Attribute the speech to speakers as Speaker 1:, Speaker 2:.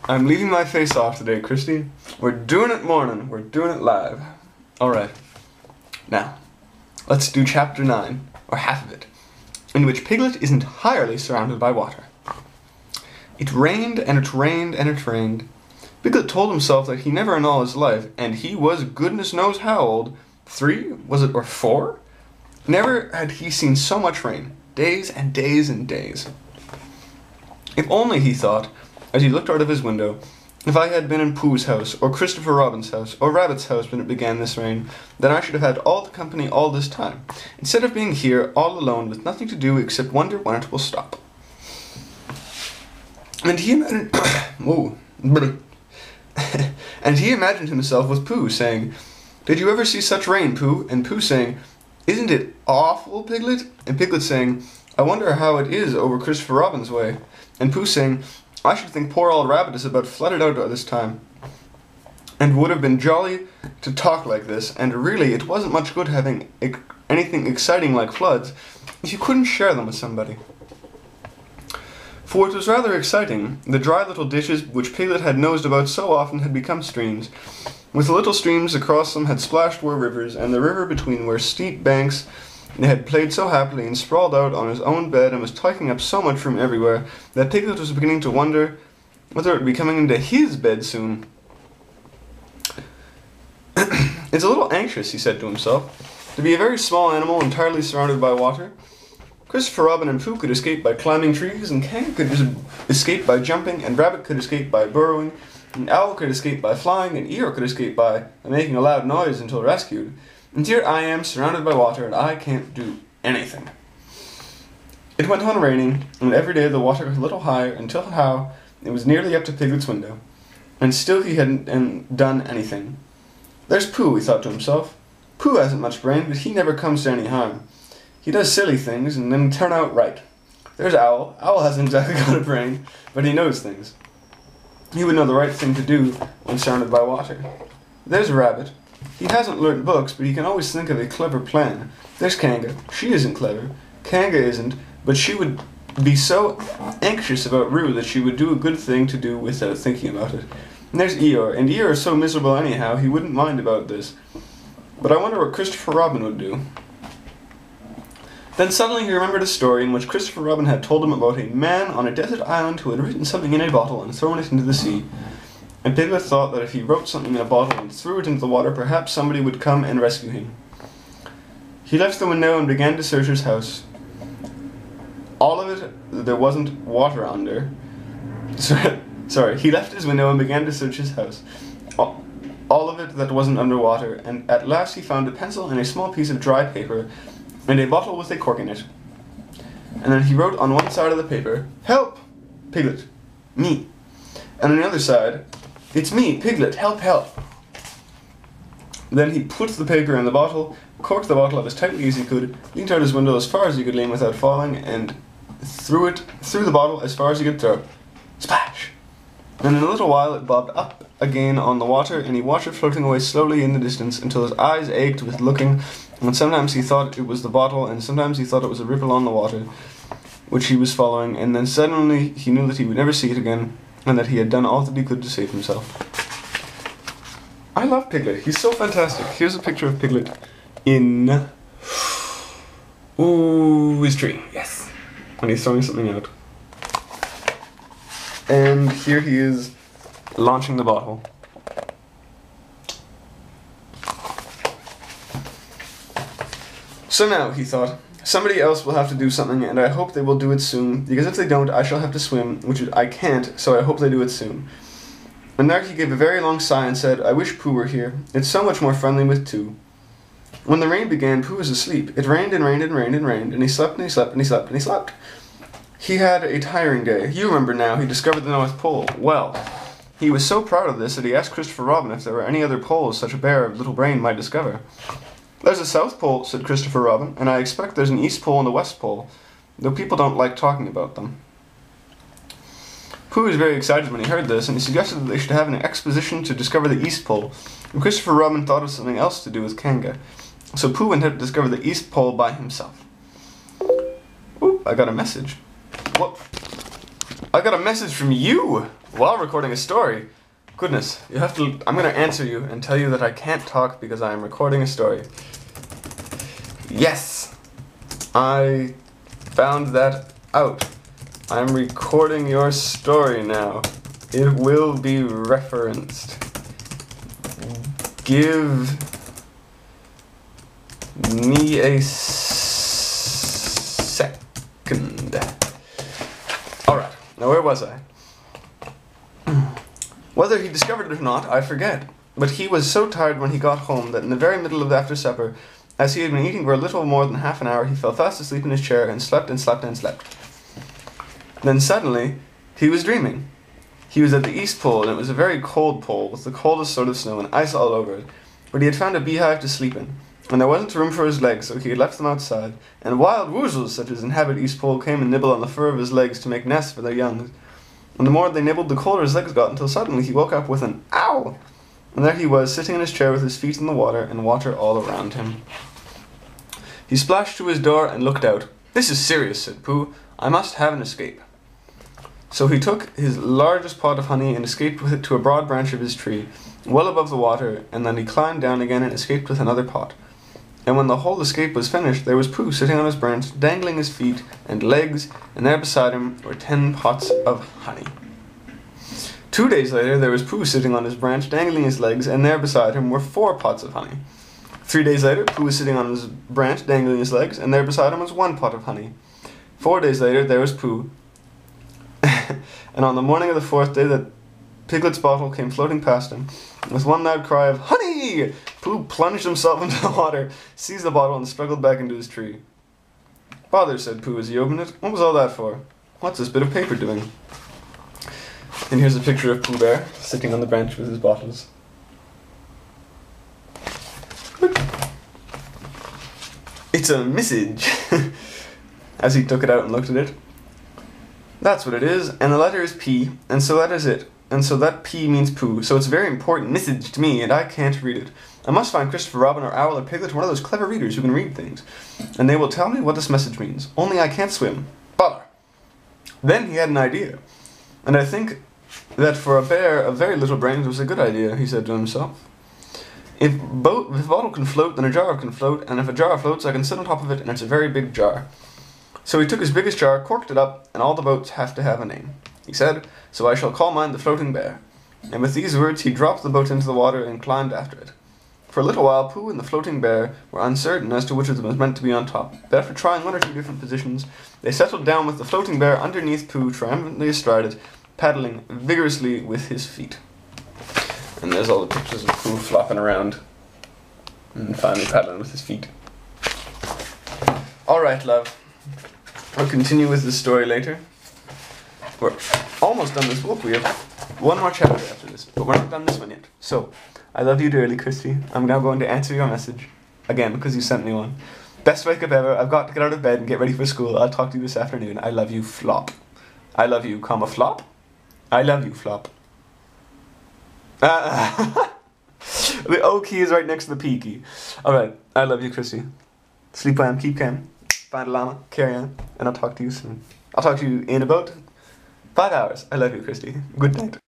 Speaker 1: I'm leaving my face off today, Christy. We're doing it morning. We're doing it live. Alright. Now, let's do chapter 9, or half of it, in which Piglet is entirely surrounded by water. It rained, and it rained, and it rained. Piglet told himself that he never in all his life, and he was goodness knows how old, 3, was it, or 4? Never had he seen so much rain. Days and days and days. If only, he thought, as he looked out of his window, if I had been in Pooh's house, or Christopher Robin's house, or Rabbit's house when it began this rain, then I should have had all the company all this time, instead of being here all alone with nothing to do except wonder when it will stop. And he imagined, and he imagined himself with Pooh, saying, "Did you ever see such rain, Pooh?" And Pooh saying, "Isn't it awful, Piglet?" And Piglet saying, "I wonder how it is over Christopher Robin's way." And Pooh saying, "I should think poor old Rabbit is about flooded out at this time." And would have been jolly to talk like this, and really it wasn't much good having anything exciting like floods if you couldn't share them with somebody. For it was rather exciting. The dry little ditches which Piglet had nosed about so often had become streams. With the little streams across them had splashed were rivers, and the river between were steep banks. They had played so happily and sprawled out on his own bed and was taking up so much room everywhere that Piglet was beginning to wonder whether it would be coming into his bed soon. "It's a little anxious," he said to himself, "to be a very small animal entirely surrounded by water. Christopher Robin and Pooh could escape by climbing trees, and Kang could escape by jumping, and Rabbit could escape by burrowing, and Owl could escape by flying, and Eeyore could escape by making a loud noise until rescued. And here I am, surrounded by water, and I can't do anything." It went on raining, and every day the water got a little higher, until it was nearly up to Piglet's window. And still he hadn't done anything. "There's Pooh," he thought to himself. "Pooh hasn't much brain, but he never comes to any harm. He does silly things, and then turn out right. There's Owl. Owl hasn't exactly got a brain, but he knows things. He would know the right thing to do when surrounded by water. There's Rabbit. He hasn't learnt books, but he can always think of a clever plan. There's Kanga. She isn't clever. Kanga isn't, but she would be so anxious about Roo that she would do a good thing to do without thinking about it. And there's Eeyore, and Eeyore is so miserable anyhow, he wouldn't mind about this. But I wonder what Christopher Robin would do." Then suddenly he remembered a story in which Christopher Robin had told him about a man on a desert island who had written something in a bottle and thrown it into the sea. And Piglet thought that if he wrote something in a bottle and threw it into the water, perhaps somebody would come and rescue him. He left the window and began to search his house. All of it there wasn't water under. Sorry, he left his window and began to search his house. All of it that wasn't underwater, and at last he found a pencil and a small piece of dry paper, and a bottle with a cork in it. And then he wrote on one side of the paper, "Help! Piglet. Me." And on the other side, "It's me, Piglet. Help, help." Then he put the paper in the bottle, corked the bottle up as tightly as he could, leaned out his window as far as he could lean without falling, and threw the bottle as far as he could throw. Splash! And in a little while it bobbed up again on the water, and he watched it floating away slowly in the distance until his eyes ached with looking, and sometimes he thought it was the bottle, and sometimes he thought it was a ripple on the water, which he was following, and then suddenly he knew that he would never see it again, and that he had done all that he could to save himself. I love Piglet. He's so fantastic. Here's a picture of Piglet in his tree. Yes. And he's throwing something out. And here he is launching the bottle. So now, he thought, somebody else will have to do something, and I hope they will do it soon, because if they don't, I shall have to swim, which I can't, so I hope they do it soon. And there he gave a very long sigh and said, "I wish Pooh were here. It's so much more friendly with two." When the rain began, Pooh was asleep. It rained and rained and rained and rained, and he slept and he slept and he slept and he slept. He had a tiring day. You remember now, he discovered the North Pole. Well, he was so proud of this that he asked Christopher Robin if there were any other poles such a bear of little brain might discover. "There's a South Pole," said Christopher Robin, "and I expect there's an East Pole and a West Pole, though people don't like talking about them." Pooh was very excited when he heard this, and he suggested that they should have an expedition to discover the East Pole, and Christopher Robin thought of something else to do with Kanga. So Pooh went out to discover the East Pole by himself. Ooh, I got a message. What? I got a message from you while recording a story. Goodness, I'm gonna answer you and tell you that I can't talk because I am recording a story. Yes, I found that out. I'm recording your story now. It will be referenced. Give me a second. Alright, now where was I? Whether he discovered it or not, I forget. But he was so tired when he got home that in the very middle of after supper, as he had been eating for a little more than half an hour, he fell fast asleep in his chair and slept and slept and slept. Then suddenly, he was dreaming. He was at the East Pole, and it was a very cold pole, with the coldest sort of snow and ice all over it. But he had found a beehive to sleep in, and there wasn't room for his legs, so he had left them outside, and wild woozles such as inhabit East Pole came and nibbled on the fur of his legs to make nests for their young. And the more they nibbled, the colder his legs got, until suddenly he woke up with an ow! And there he was, sitting in his chair with his feet in the water, and water all around him. He splashed to his door and looked out. "This is serious," said Pooh. "I must have an escape." So he took his largest pot of honey and escaped with it to a broad branch of his tree, well above the water, and then he climbed down again and escaped with another pot. And when the whole escape was finished, there was Pooh sitting on his branch, dangling his feet and legs, and there beside him were 10 pots of honey. 2 days later, there was Pooh sitting on his branch, dangling his legs, and there beside him were 4 pots of honey. 3 days later, Pooh was sitting on his branch, dangling his legs, and there beside him was 1 pot of honey. 4 days later, there was Pooh. And on the morning of the 4th day, the Piglet's bottle came floating past him. With one loud cry of "Honey!" Pooh plunged himself into the water, seized the bottle, and struggled back into his tree. "Father," said Pooh as he opened it, "what was all that for? What's this bit of paper doing?" And here's a picture of Pooh Bear, sitting on the branch with his bottles. "It's a message," as he took it out and looked at it. "That's what it is, and the letter is P, and so that is it. And so that P means Pooh, so it's a very important message to me, and I can't read it. I must find Christopher Robin or Owl or Piglet, one of those clever readers who can read things, and they will tell me what this message means. Only I can't swim. Bother!" Then he had an idea, and I think that for a bear of very little brains was a good idea, he said to himself. If a bottle can float, then a jar can float, and if a jar floats, I can sit on top of it, and it's a very big jar. So he took his biggest jar, corked it up, and all the boats have to have a name. He said, "So I shall call mine the Floating Bear." And with these words he dropped the boat into the water and climbed after it. For a little while Pooh and the Floating Bear were uncertain as to which of them was meant to be on top, but after trying 1 or 2 different positions, they settled down with the Floating Bear underneath Pooh, triumphantly astride it, paddling vigorously with his feet. And there's all the pictures of Pooh flopping around, and finally paddling with his feet. Alright, love. I'll continue with this story later. We're almost done this book. We have 1 more chapter after this, but we're not done this one yet. So, I love you dearly, Christy. I'm now going to answer your message. Again, because you sent me one. Best wake up ever. I've got to get out of bed and get ready for school. I'll talk to you this afternoon. I love you, Flop. I love you, comma, Flop. I love you, Flop. The O key is right next to the P key. Alright, I love you, Christy. Sleep well, keep calm. Find a llama, carry on, and I'll talk to you soon. I'll talk to you in about 5 hours. I love you, Christy. Good night.